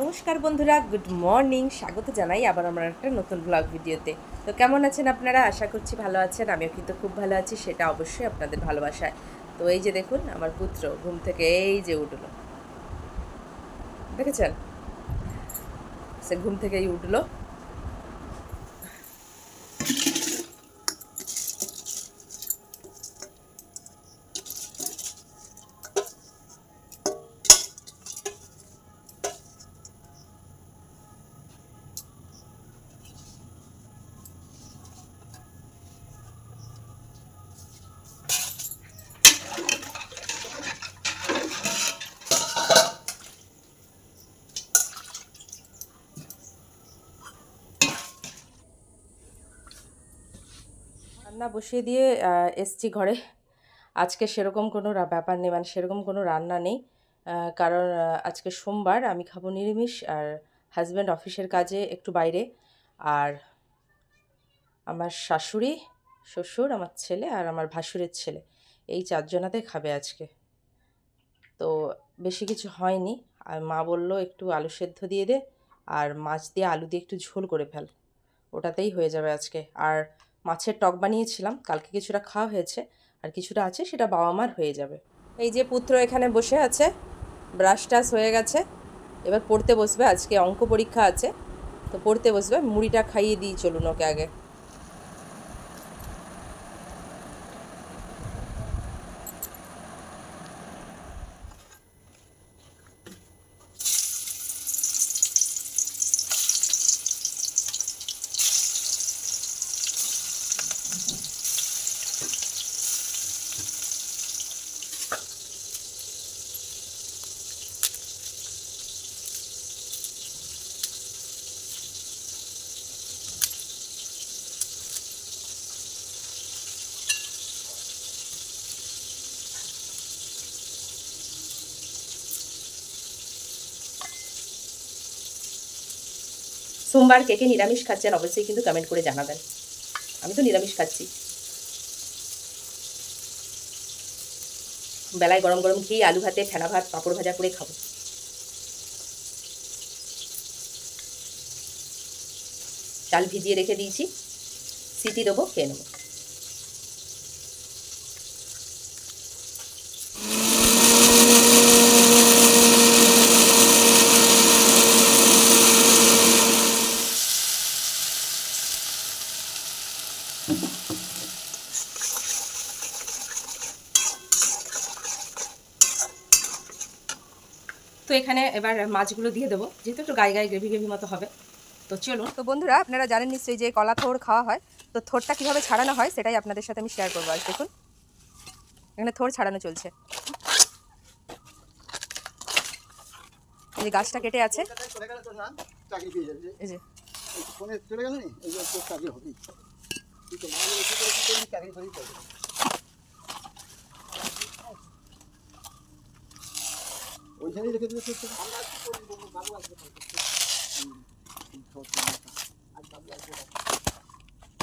নমস্কার বন্ধুরা, good morning. স্বাগত জানাই আবার আমার একটা নতুন ব্লগ ভিডিওতে। তো কেমন আছেন আপনারা? আশা করছি ভালো আছেন। আমিও কিন্তু খুব ভালো আছি, সেটা অবশ্যই আপনাদের ভালোবাসায়। তো এই যে দেখুন, আমার পুত্র ঘুম থেকে এই যে উঠলো, দেখেছেন? সে ঘুম থেকেই উঠলো। রান্না বসিয়ে দিয়ে এসছি ঘরে। আজকে সেরকম কোনো ব্যাপার নেই, মানে সেরকম কোনো রান্না নেই। কারণ আজকে সোমবার, আমি খাবো নিরামিষ। আর হাজব্যান্ড অফিসের কাজে একটু বাইরে। আর আমার শাশুড়ি, শ্বশুর, আমার ছেলে আর আমার ভাসুরের ছেলে, এই চারজনাতে খাবে আজকে। তো বেশি কিছু হয়নি। আর মা বলল একটু আলু সেদ্ধ দিয়ে দে আর মাছ দিয়ে আলু দিয়ে একটু ঝোল করে ফেল, ওটাতেই হয়ে যাবে আজকে। আর মাছের টক বানিয়েছিলাম, কালকে কিছুটা খাওয়া হয়েছে, আর কিছুটা আছে, সেটা বাবা মার হয়ে যাবে। এই যে পুত্র এখানে বসে আছে, ব্রাশ টাশ হয়ে গেছে, এবার পড়তে বসবে। আজকে অঙ্ক পরীক্ষা আছে, তো পড়তে বসবে। মুড়িটা খাইয়ে দিই, চলুন ওকে আগে। সোমবার কে কে নিরামিষ খাচ্ছেন অবশ্যই কিন্তু কমেন্ট করে জানাবেন। আমি তো নিরামিষ খাচ্ছি। বেলায় গরম গরম ঘি, আলু ভাতে, ফেনা ভাত, পাঁপড় ভাজা করে খাবো। চাল ভিজিয়ে রেখে দিয়েছি, সিটি দেবো, খেয়ে নেবো। তো এখানে এবার মাছগুলো দিয়ে দেবো, যেহেতু একটু গায়ে গায়ে গ্রেভি গ্রেভি মতো হবে। তো চলুন। তো বন্ধুরা, আপনারা জানেন নিশ্চয়ই যে কলা থোড় খাওয়া হয়। তো থোড়টা কীভাবে ছাড়ানো হয় সেটাই আপনাদের সাথে আমি শেয়ার করবো আজ। দেখুন, এখানে থোড় ছাড়ানো চলছে। এই যে গাছটা কেটে আছে, এই যে ওইখানেই রেখে দিলে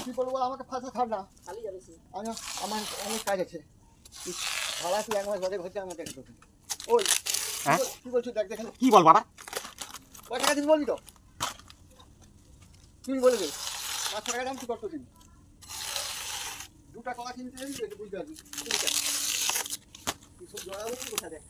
কি বলবো, আমাকে ফাঁসা ছাড় না, আমি আমার অনেক কাজ আছে। ভাড়া তুই 1 মাস বাদে হচ্ছে আমার দেখে। ওই কি বলছিস, দেখ দেখেন কি বল বাবা, কয় টাকা দিবি বলবি তো, তুই বলে দে। 5 টাকা দাম তুই কত দিবি? 2টা কলা কিনতে যাবি, বুঝতে পারবি তুই সব জড়াবো কি কোথা দেখ।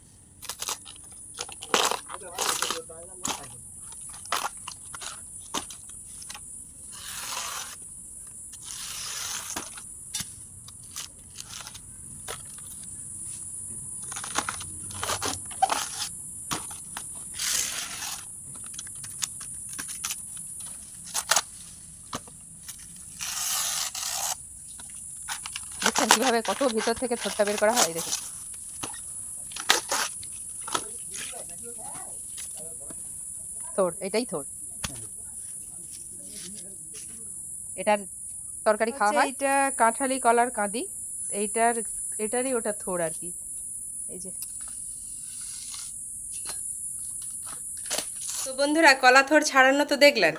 দেখছেন কীভাবে কত ভিতর থেকে থোড়টা বের করা হয়, দেখুন। থোড়, এটাই থোড়, এটার তরকারি খাওয়া হয়। এটা কাঁঠালি কলার কাঁদি, এটারই ওটা থোড় আর কি। এই যে, তো বন্ধুরা, কলাথোড় ছাড়ানো তো দেখলেন।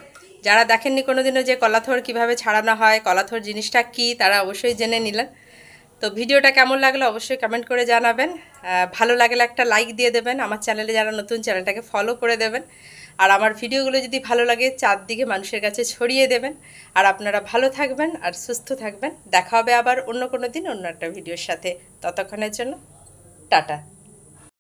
যারা দেখেননি কোনোদিনও যে কলাথোড় কীভাবে ছাড়ানো হয়, কলাথোড় জিনিসটা কী, তারা অবশ্যই জেনে নিলেন। তো ভিডিওটা কেমন লাগলো অবশ্যই কমেন্ট করে জানাবেন। ভালো লাগলে একটা লাইক দিয়ে দেবেন। আমার চ্যানেলে যারা নতুন, চ্যানেলটাকে ফলো করে দেবেন। আর আমার ভিডিওগুলো যদি ভালো লাগে চারদিকে মানুষের কাছে ছড়িয়ে দেবেন। আর আপনারা ভালো থাকবেন আর সুস্থ থাকবেন। দেখা হবে আবার অন্য কোনো দিন অন্য একটা ভিডিওর সাথে। ততক্ষণের জন্য টাটা।